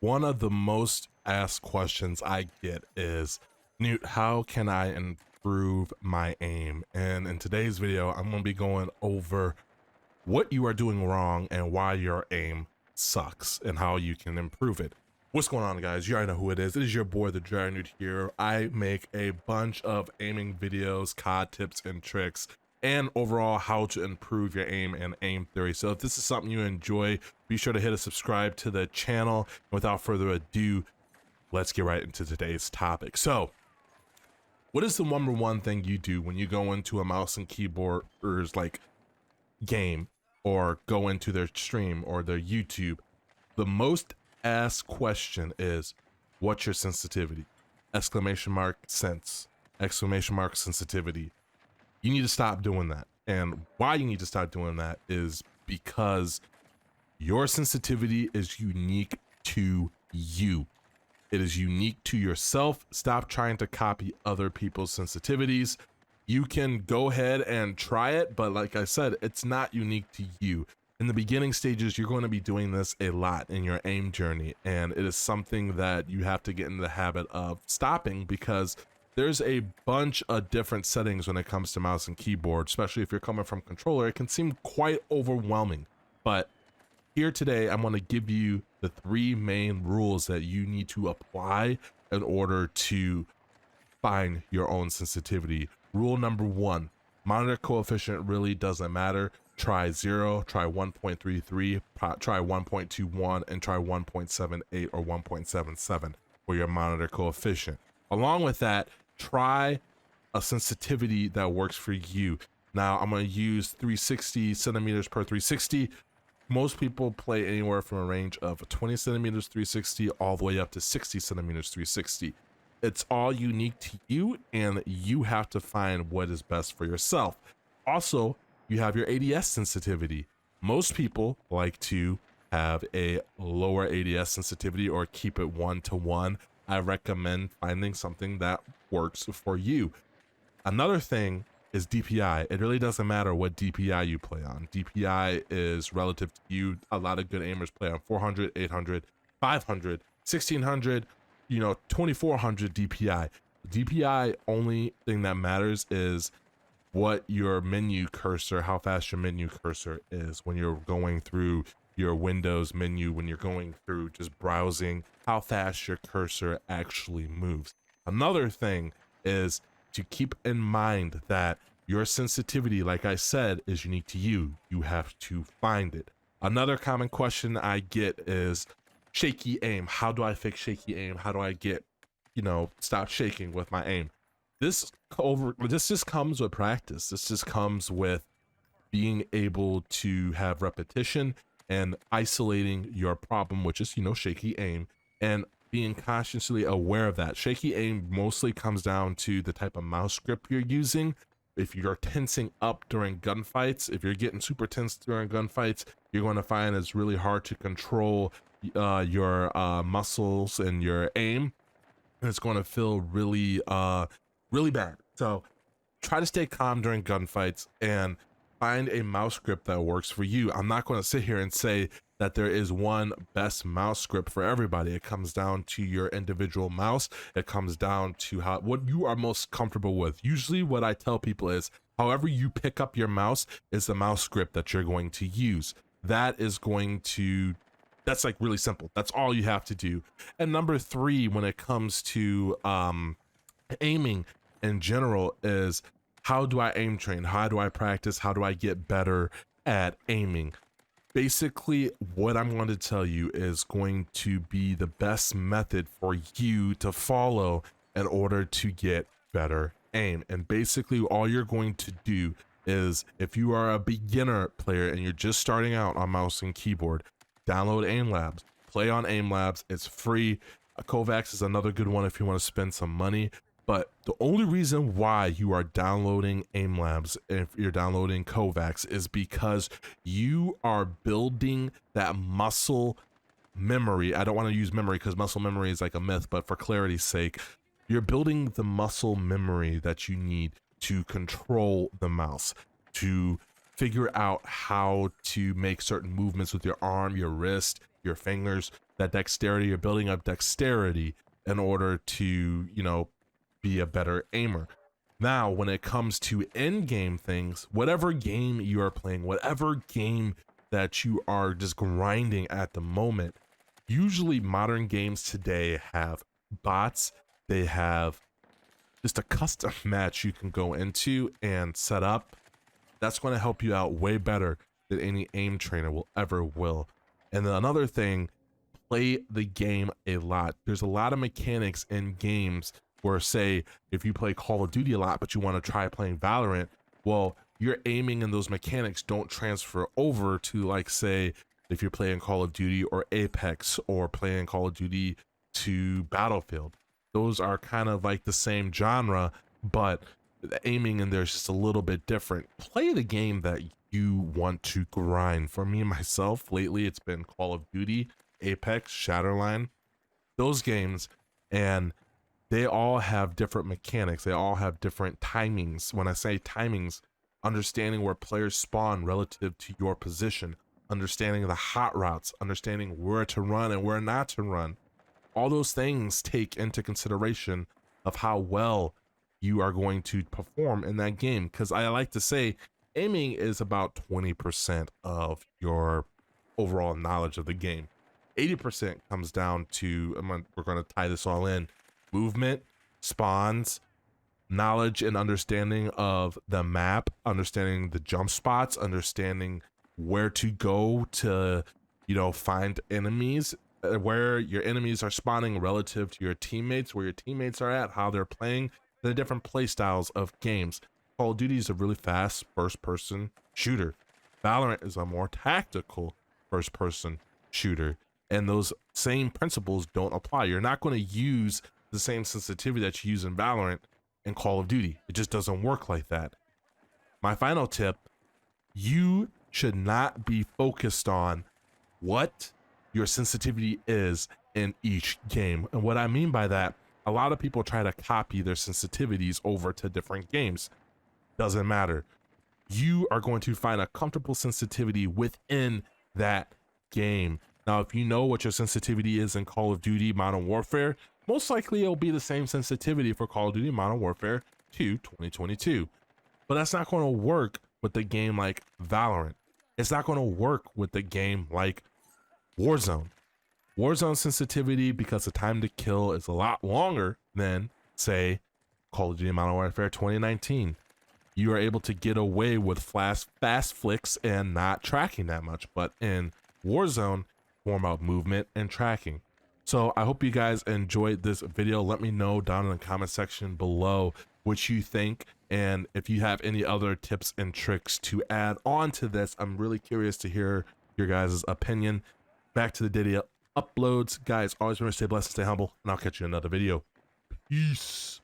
One of the most asked questions I get is, Newt, how can I improve my aim? And in today's video, I'm going to be going over what you are doing wrong and why your aim sucks and how you can improve it. What's going on, guys? You already know who it is. It is your boy, TheDryerNewt here. I make a bunch of aiming videos, COD tips and tricks, and overall how to improve your aim and aim theory. So if this is something you enjoy, be sure to hit a subscribe to the channel. Without further ado, let's get right into today's topic. So what is the number one thing you do when you go into a mouse and keyboard's like game or go into their stream or their YouTube? The most asked question is, what's your sensitivity? Exclamation mark sense, exclamation mark sensitivity. You need to stop doing that. And why you need to stop doing that is because your sensitivity is unique to you. It is unique to yourself. Stop trying to copy other people's sensitivities. You can go ahead and try it, but like I said, it's not unique to you. In the beginning stages, you're going to be doing this a lot in your aim journey, and it is something that you have to get in the habit of stopping, because there's a bunch of different settings when it comes to mouse and keyboard, especially if you're coming from controller. It can seem quite overwhelming, but here today, I'm going to give you the 3 main rules that you need to apply in order to find your own sensitivity. Rule number 1, monitor coefficient really doesn't matter. Try 0, try 1.33, try 1.21, and try 1.78 or 1.77 for your monitor coefficient. Along with that, try a sensitivity that works for you. Now, I'm going to use 360 centimeters per 360. Most people play anywhere from a range of 20 centimeters 360 all the way up to 60 centimeters 360. It's all unique to you, and you have to find what is best for yourself. Also, you have your ADS sensitivity. Most people like to have a lower ADS sensitivity or keep it 1-to-1. I recommend finding something that works for you. Another thing is DPI. It really doesn't matter what DPI you play on. DPI is relative to you. A lot of good aimers play on 400, 800, 500, 1600, 2400 DPI. DPI, only thing that matters is what your menu cursor, how fast your menu cursor is when you're going through your Windows menu, when you're going through just browsing, how fast your cursor actually moves. Another thing is to keep in mind that your sensitivity, like I said, is unique to you. You have to find it. Another common question I get is shaky aim. How do I fix shaky aim? How do I get, stop shaking with my aim? This just comes with practice. This just comes with being able to have repetition and isolating your problem, which is, shaky aim, and being consciously aware of that. Shaky aim mostly comes down to the type of mouse grip you're using. If you're tensing up during gunfights, if you're getting super tense during gunfights, you're going to find it's really hard to control your muscles and your aim. And it's going to feel really bad. So try to stay calm during gunfights and find a mouse grip that works for you. I'm not going to sit here and say that there is one best mouse grip for everybody. It comes down to your individual mouse. It comes down to what you are most comfortable with. Usually what I tell people is, however you pick up your mouse is the mouse grip that you're going to use. That's like really simple. That's all you have to do. And number 3, when it comes to aiming in general, is how do I aim train? How do I practice? How do I get better at aiming? Basically, what I'm going to tell you is going to be the best method for you to follow in order to get better aim. And basically, all you're going to do is, if you are a beginner player and you're just starting out on mouse and keyboard, download Aim Labs. Play on Aim Labs. It's free. Kovacs is another good one if you want to spend some money. But the only reason why you are downloading Aim Labs, if you're downloading Kovacs, is because you are building that muscle memory. I don't want to use memory because muscle memory is like a myth, but for clarity's sake, you're building the muscle memory that you need to control the mouse, to figure out how to make certain movements with your arm, your wrist, your fingers, that dexterity. You're building up dexterity in order to, you know, be a better aimer. Now, when it comes to in-game things, whatever game you are playing, whatever game that you are just grinding at the moment, usually modern games today have bots. They have just a custom match you can go into and set up. That's going to help you out way better than any aim trainer will. And then another thing, play the game a lot. There's a lot of mechanics in games where, say, if you play Call of Duty a lot, but you want to try playing Valorant, well, your aiming and those mechanics don't transfer over to, like, say, if you're playing Call of Duty or Apex or playing Call of Duty to Battlefield. Those are kind of like the same genre, but the aiming in there is just a little bit different. Play the game that you want to grind. For me, myself, lately, it's been Call of Duty, Apex, Shatterline, those games, and they all have different mechanics. They all have different timings. When I say timings, understanding where players spawn relative to your position, understanding the hot routes, understanding where to run and where not to run. All those things take into consideration of how well you are going to perform in that game. Because I like to say aiming is about 20% of your overall knowledge of the game. 80% comes down to, we're going to tie this all in, movement, spawns, knowledge and understanding of the map, understanding the jump spots, understanding where to go to, you know, find enemies, where your enemies are spawning relative to your teammates, where your teammates are at, how they're playing, the different play styles of games. Call of Duty is a really fast first-person shooter. Valorant is a more tactical first-person shooter, and those same principles don't apply. You're not going to use the same sensitivity that you use in Valorant in Call of Duty. It just doesn't work like that. My final tip, you should not be focused on what your sensitivity is in each game. And what I mean by that, a lot of people try to copy their sensitivities over to different games. Doesn't matter. You are going to find a comfortable sensitivity within that game. Now, if you know what your sensitivity is in Call of Duty Modern Warfare, most likely it'll be the same sensitivity for Call of Duty Modern Warfare 2 2022. But that's not going to work with a game like Valorant. It's not going to work with the game like Warzone. Warzone sensitivity, because the time to kill is a lot longer than, say, Call of Duty Modern Warfare 2019. You are able to get away with fast flicks and not tracking that much. But in Warzone, more about movement and tracking. So I hope you guys enjoyed this video. Let me know down in the comment section below what you think, and if you have any other tips and tricks to add on to this. I'm really curious to hear your guys' opinion. Back to the daily uploads. Guys, always remember to stay blessed and stay humble, and I'll catch you in another video. Peace.